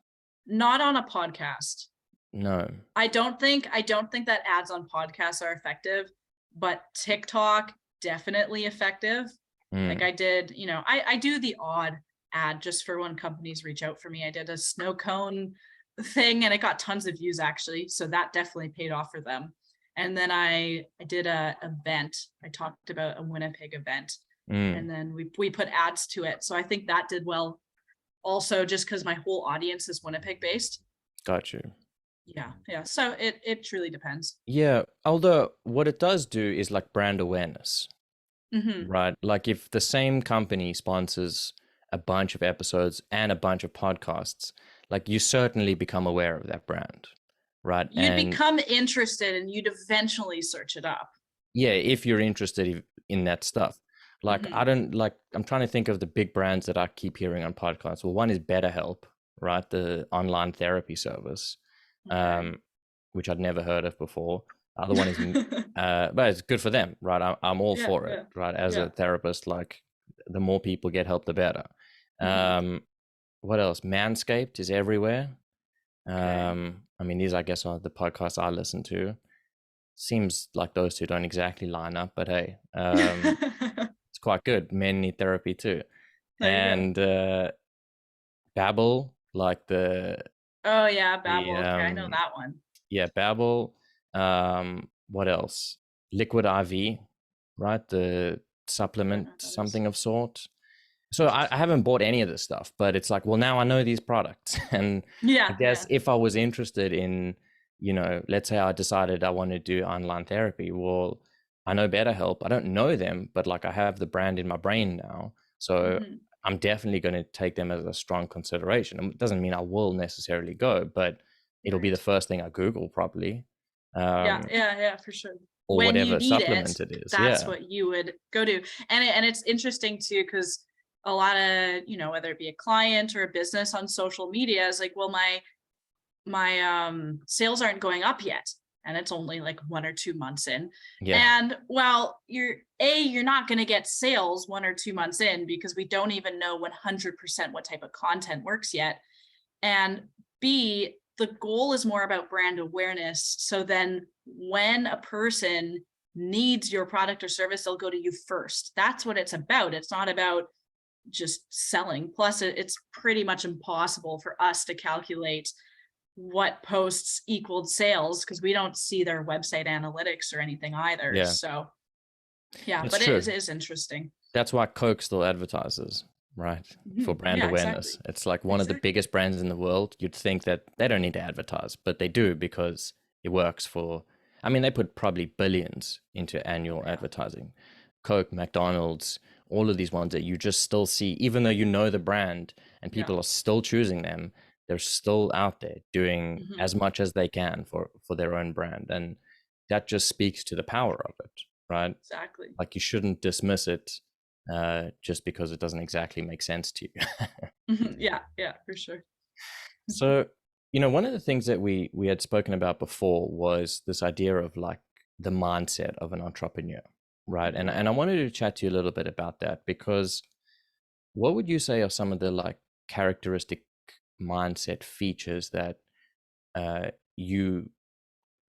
Not on a podcast. No. I don't think that ads on podcasts are effective, but TikTok definitely effective. Like Mm, I did, I do the odd ad just for when companies reach out for me. I did a snow cone thing and it got tons of views actually. So that definitely paid off for them. And then I did a event. I talked about a Winnipeg event mm, and then we put ads to it. So I think that did well also just because my whole audience is Winnipeg based. got you. Yeah, yeah. So it truly depends. Yeah, although what it does do is like brand awareness, Hmm. right? Like, if the same company sponsors a bunch of episodes and a bunch of podcasts, like, you certainly become aware of that brand, right? You'd And become interested and you'd eventually search it up. yeah, if you're interested in that stuff. Like, Hmm. I don't like, I'm trying to think of the big brands that I keep hearing on podcasts. Well, one is BetterHelp, right? The online therapy service, Okay. um, which I'd never heard of before. The other one is, but it's good for them, right? I'm all Yeah, for it, yeah, right? As yeah. a therapist, like, the more people get help, the better. Hmm. Um, what else? Manscaped is everywhere. Okay. I mean, these, I guess, are the podcasts I listen to. Seems like those two don't exactly line up, but hey, There it's quite good. Men need therapy too. you go. And Babbel, like Oh yeah, the Babbel. Okay, I know that one. yeah, Babbel. What else? Liquid IV, right? The I don't know supplement, what that is. something of sort. So I Interesting. haven't bought any of this stuff, but it's like, well, now I know these products. And I Yeah, guess yeah. if I was interested in, let's say I decided I want to do online therapy, well, I know BetterHelp. I don't know them, but like, I have the brand in my brain now. So Hmm. I'm definitely going to take them as a strong consideration. It doesn't mean I will necessarily go, but it'll be the Right. first thing I Google probably, Yeah, um, yeah, yeah, for sure. or When you whatever need it, supplement it is. that's Yeah. what you would go to. And it's interesting too, because a lot of, whether it be a client or a business on social media is like, well, my sales aren't going up yet. And it's only like 1 or 2 months in. Yeah. And well, you're not going to get sales 1 or 2 months in because we don't even know 100% what type of content works yet. And B, the goal is more about brand awareness. So then when a person needs your product or service, they'll go to you first. That's what it's about. It's not about just selling. Plus, it's pretty much impossible for us to calculate what posts equaled sales because we don't see their website analytics or anything either. Yeah. So yeah, That's but true. it is interesting. That's why Coke still advertises, right? For Mhm. brand Yeah, awareness. exactly. It's like one of the Exactly. biggest brands in the world. You'd think that they don't need to advertise, but they do, because it works for, I mean, they put probably billions into Oh annual yeah. advertising. Coke, McDonald's, all of these ones that you just still see, even though you know the brand and Yeah. people are still choosing them, they're still out there doing Mhm. as much as they can for their own brand. And that just speaks to the power of it, right? Exactly. Like you shouldn't dismiss it just because it doesn't exactly make sense to you. Yeah, yeah, for sure. So, one of the things that we had spoken about before was this idea of like the mindset of an entrepreneur, right? And Mhm. I wanted to chat to you a little bit about that, because what would you say are some of the like characteristic mindset features that you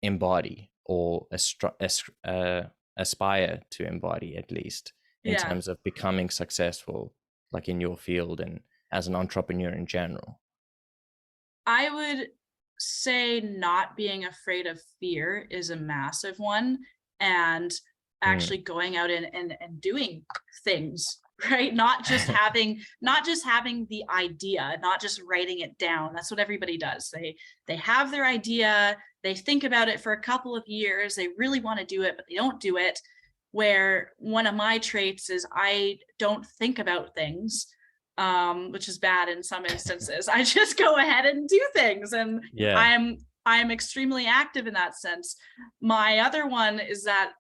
embody or aspire to embody, at least in Yeah, terms of becoming successful, like in your field and as an entrepreneur in general? I would say not being afraid of fear is a massive one, and Mm. actually going out and doing things, right? Not just having the idea, not just writing it down. That's what everybody does. They have their idea, they think about it for a couple of years, they really want to do it, but they don't do it. Where one of my traits is I don't think about things, which is bad in some instances. I just go ahead and do things, and Yeah. I'm extremely active in that sense. My other one is that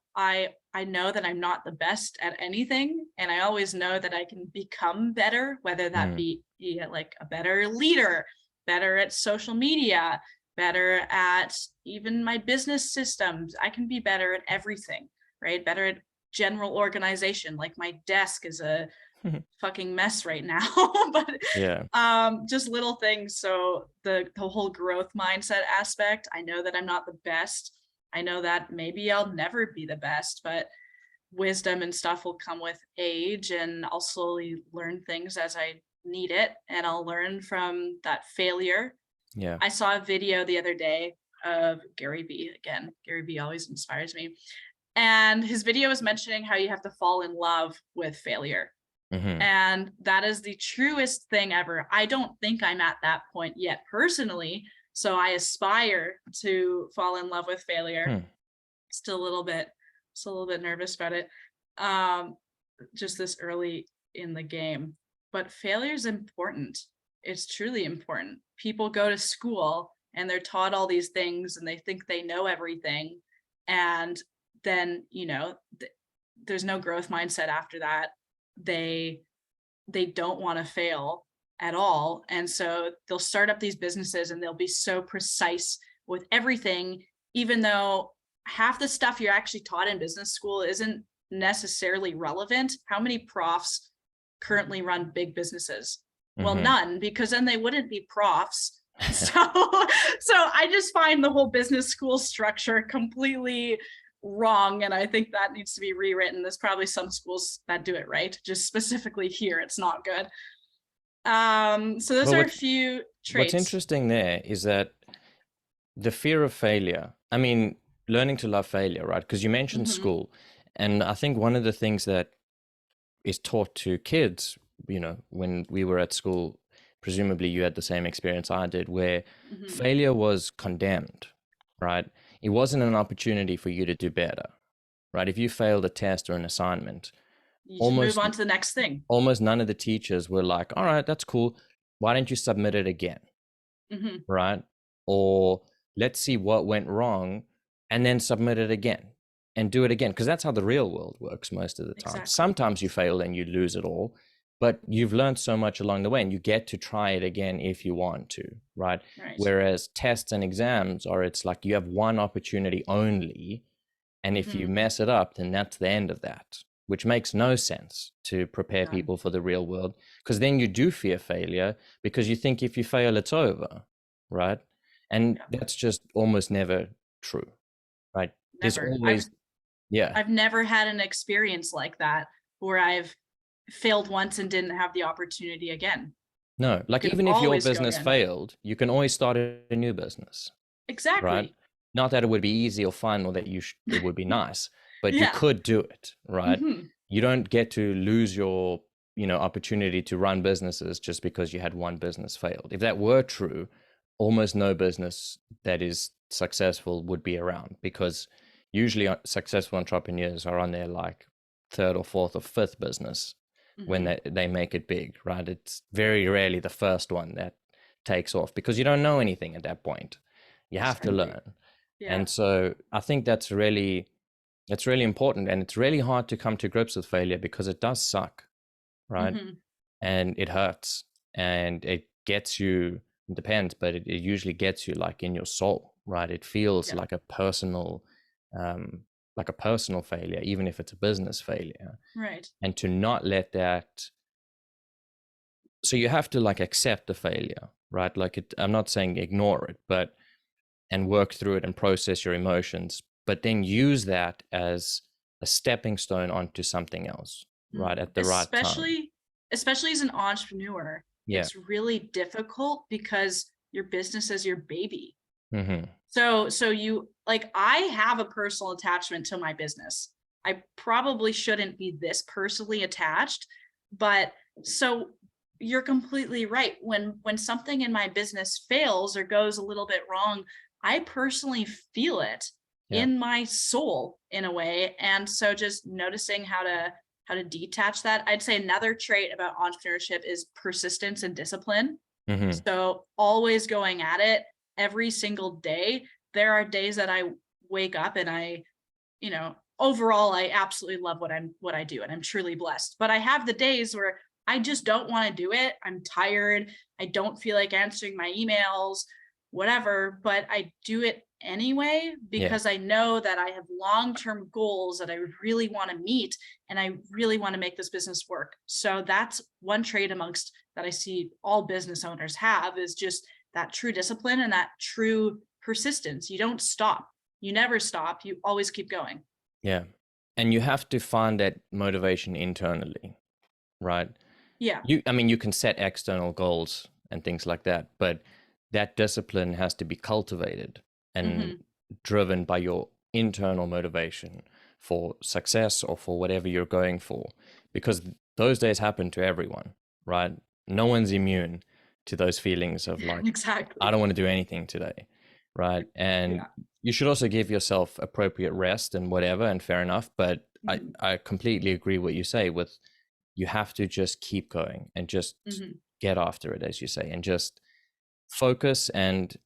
I know that I'm not the best at anything, and I always know that I can become better, whether that Mm. be like a better leader, better at social media, better at even my business systems. I can be better at everything, right? Better at general organization. Like my desk is a fucking mess right now, but Yeah. just little things. So the whole growth mindset aspect, I know that I'm not the best, I know that maybe I'll never be the best, but wisdom and stuff will come with age, and I'll slowly learn things as I need it, and I'll learn from that failure. Yeah. I saw a video the other day of Gary Vee. Again, Gary Vee always inspires me, and his video was mentioning how you have to fall in love with failure, Hmm. and that is the truest thing ever. I don't think I'm at that point yet personally. So I aspire to fall in love with failure. Hmm. Still a little bit, still a little bit nervous about it. Um, just this early in the game. But failure is important. It's truly important. People go to school and they're taught all these things and they think they know everything. And then, there's no growth mindset after that. They they don't want to fail at all. And so they'll start up these businesses and they'll be so precise with everything, even though half the stuff you're actually taught in business school isn't necessarily relevant. How many profs currently run big businesses? Well, Hmm. none, because then they wouldn't be profs. So so I just find the whole business school structure completely wrong, and I think that needs to be rewritten. There's probably some schools that do it right, just specifically here it's not good. So those But are a few what's traits. interesting there is that the fear of failure, I mean, learning to love failure, right? Because you mentioned Hmm. school. And I think one of the things that is taught to kids, when we were at school, presumably you had the same experience I did, where Hmm. failure was condemned, right? It wasn't an opportunity for you to do better, right? If you failed a test or an assignment, You just move almost on to the next thing. almost none of the teachers were like, all right, that's cool. Why don't you submit it again? Hmm. Right? Or let's see what went wrong and then submit it again and do it again. Because that's how the real world works most of the time. Exactly. Sometimes you fail and you lose it all, but you've learned so much along the way and you get to try it again if you want to, right? Right. Whereas tests and exams are, it's like you have one opportunity only. And if you Hmm. mess it up, then that's the end of that, which makes no sense to prepare None. people for the real world. Because then you do fear failure because you think if you fail, it's over, right? And Yeah. that's just almost never true, right? There's Never. I've always, yeah, I've never had an experience like that where I've failed once and didn't have the opportunity again. no, You like can even if your always go business again. failed, you can always start a new business, right? Exactly. Not that it would be easy or fun or that it would be nice, but you Yeah. could do it, right? Hmm. You don't get to lose your, opportunity to run businesses just because you had one business failed. If that were true, almost no business that is successful would be around, because usually successful entrepreneurs are on their like third or fourth or fifth business when Mhm. they make it big, right? It's very rarely the first one that takes off because you don't know anything at that point. You have to Exactly. learn. Yeah. And so I think that's really important. And it's really hard to come to grips with failure because it does suck, right? Mhm. And it hurts and it gets you, it depends, but it usually gets you like in your soul, right? It feels Yeah. um, like a personal failure, even if it's a business failure. Right. And to not let that, so you have to like accept the failure, right? Like I'm not saying ignore it, but and work through it and process your emotions, but then use that as a stepping stone onto something else, right? At the right time. Especially as an entrepreneur, Yeah. it's really difficult because your business is your baby. Mm-hmm. So you like I have a personal attachment to my business. I probably shouldn't be this personally attached, but so you're completely right. When something in my business fails or goes a little bit wrong, I personally feel it Yeah. in my soul in a way. And so just noticing how to detach that. I'd say another trait about entrepreneurship is persistence and discipline. Mm-hmm. So always going at it every single day. There are days that I wake up and overall I absolutely love what I do and I'm truly blessed. But I have the days where I just don't want to do it. I'm tired. I don't feel like answering my emails, whatever, but I do it anyway Yeah. because I know that I have long-term goals that I really want to meet and I really want to make this business work. So that's one trait amongst that I see all business owners have is just that true discipline and that true persistence. You don't stop. You never stop. You always keep going. Yeah. And you have to find that motivation internally, right? Yeah. I mean, you can set external goals and things like that, but that discipline has to be cultivated and Hmm. driven by your internal motivation for success or for whatever you're going for, because those days happen to everyone, right? No one's immune to those feelings of like, I Exactly. don't want to do anything today, right? And Yeah. you should also give yourself appropriate rest and whatever, and fair enough. But Hmm. I completely agree what you say with you have to just keep going and just Hmm. get after it, as you say, and just focus. And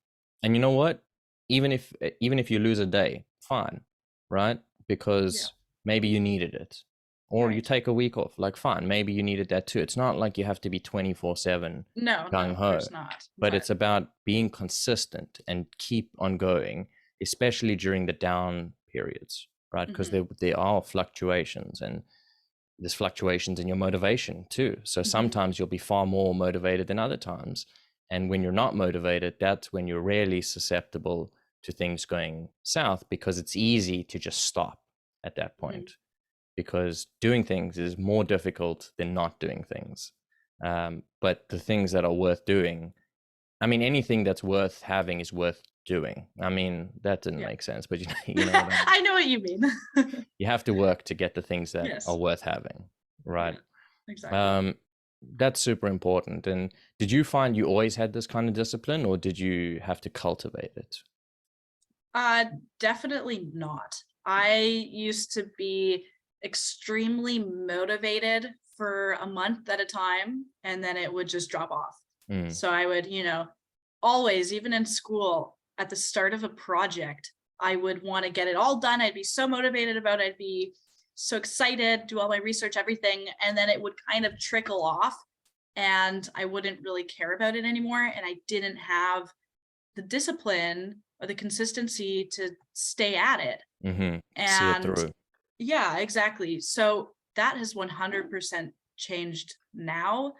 you know what, even if you lose a day, fine, right? Yeah. Because maybe you needed it, or you Right. take a week off, like fine, maybe you needed that too. It's not like you have to be 24/7 No, gung no, ho, there's not. but But it's about being consistent and keep on going, especially during the down periods, right? Because hmm there are fluctuations, and there's fluctuations in your motivation too. So hmm sometimes you'll be far more motivated than other times. And when you're not motivated, that's when you're really susceptible to things going south, because it's easy to just stop at that hmm point, because doing things is more difficult than not doing things. But the things that are worth doing, I mean, anything that's worth having is worth doing. I mean, that didn't yeah. make sense, but you know what I mean. I know what you mean. You have to work to get the things that are Yes. worth having, right? Yeah, exactly. Um, that's super important. And did you find you always had this kind of discipline, or did you have to cultivate it? Uh, Definitely not. I used to be extremely motivated for a month at a time, and then it would just drop off. Mm, So I would, always, even in school, at the start of a project, I would want to get it all done. I'd be so motivated about it. I'd be so excited, do all my research, everything. And then it would kind of trickle off and I wouldn't really care about it anymore. And I didn't have the discipline or the consistency to stay at it. mm-hmm. See it And through. yeah, exactly. So that has 100% changed now.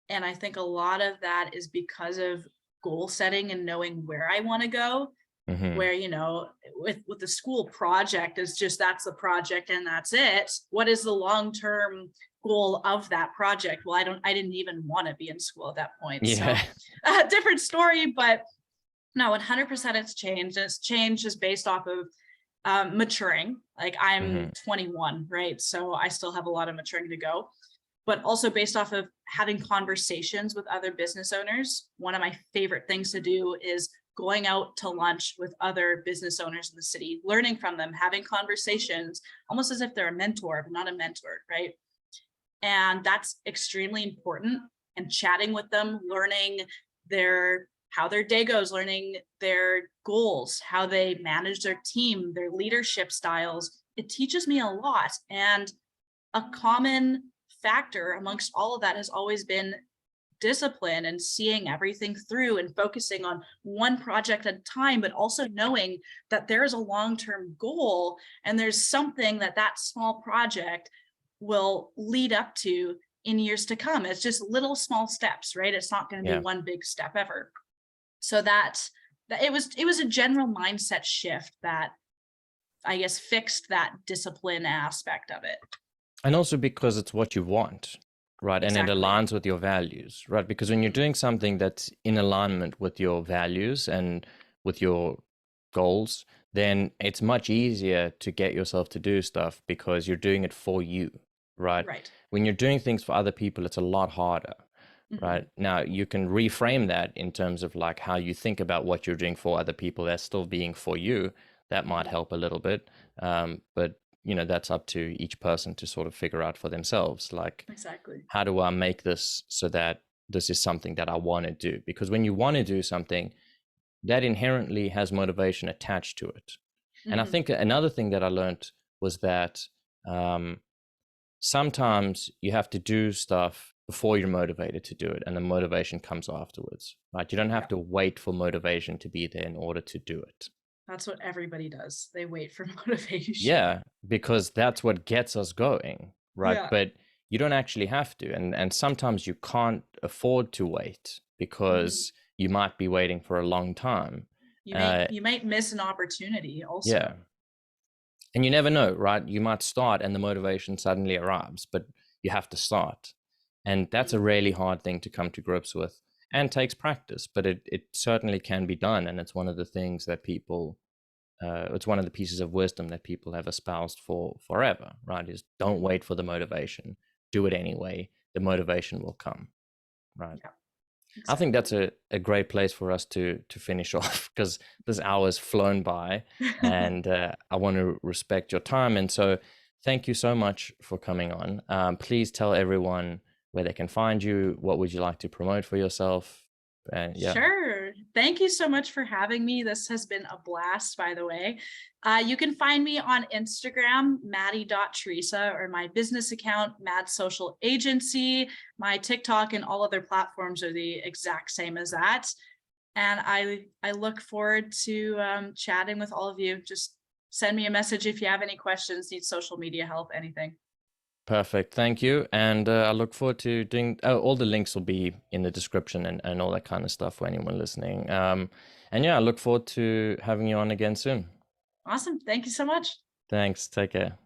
And I think a lot of that is because of goal setting and knowing where I want to go. Mm-hmm. Where, with the school project is just that's the project and that's it. What is the long-term goal of that project? Well, I didn't even want to be in school at that point. So Yeah. different story, but no, 100% it's changed. And it's changed just based off of maturing. Like I'm Mm-hmm. 21, right? So I still have a lot of maturing to go, but also based off of having conversations with other business owners. One of my favorite things to do is going out to lunch with other business owners in the city, learning from them, having conversations, almost as if they're a mentor, but not a mentor, right? And that's extremely important. And chatting with them, learning how their day goes, learning their goals, how they manage their team, their leadership styles. It teaches me a lot. And a common factor amongst all of that has always been discipline and seeing everything through and focusing on one project at a time, but also knowing that there is a long-term goal and there's something that small project will lead up to in years to come. It's just little small steps, right? It's not going to be Yeah. one big step ever. So that it was a general mindset shift that I guess fixed that discipline aspect of it. And also because it's what you want, right? And it Exactly. aligns with your values, right? Because when you're doing something that's in alignment with your values and with your goals, then it's much easier to get yourself to do stuff because you're doing it for you, right? Right. When you're doing things for other people, it's a lot harder, Mm-hmm. right? Now, you can reframe that in terms of like how you think about what you're doing for other people that's still being for you. That might help a little bit. But you know, that's up to each person to sort of figure out for themselves. Like, Exactly. how do I make this so that this is something that I want to do? Because when you want to do something, that inherently has motivation attached to it. And I Mm-hmm. think another thing that I learned was that sometimes you have to do stuff before you're motivated to do it, and the motivation comes afterwards, right? You don't have to wait for motivation to be there in order to do it. That's what everybody does. They wait for motivation. Yeah, because that's what gets us going, right? Yeah. But you don't actually have to. And sometimes you can't afford to wait because you might be waiting for a long time. You might miss an opportunity also. Yeah. And you never know, right? You might start and the motivation suddenly arrives, but you have to start. And that's a really hard thing to come to grips with and takes practice, but it certainly can be done. And it's one of the things that people, it's one of the pieces of wisdom that people have espoused for forever, right? Is don't wait for the motivation, do it anyway. The motivation will come, right? Yeah. I think Exactly. that's a great place for us to finish off because this hour's flown by, and I want to respect your time. And so, thank you so much for coming on. Please tell everyone where they can find you. What would you like to promote for yourself? And yeah, Sure. Thank you so much for having me. This has been a blast, by the way. You can find me on Instagram, Maddie.Teresa, or my business account, Mad Social Agency. My TikTok and all other platforms are the exact same as that. And I look forward to chatting with all of you. Just send me a message if you have any questions, need social media help, anything. perfect. Thank you. And I look forward to doing, all the links will be in the description and all that kind of stuff for anyone listening. And yeah, I look forward to having you on again soon. Awesome. Thank you so much. Thanks. Take care.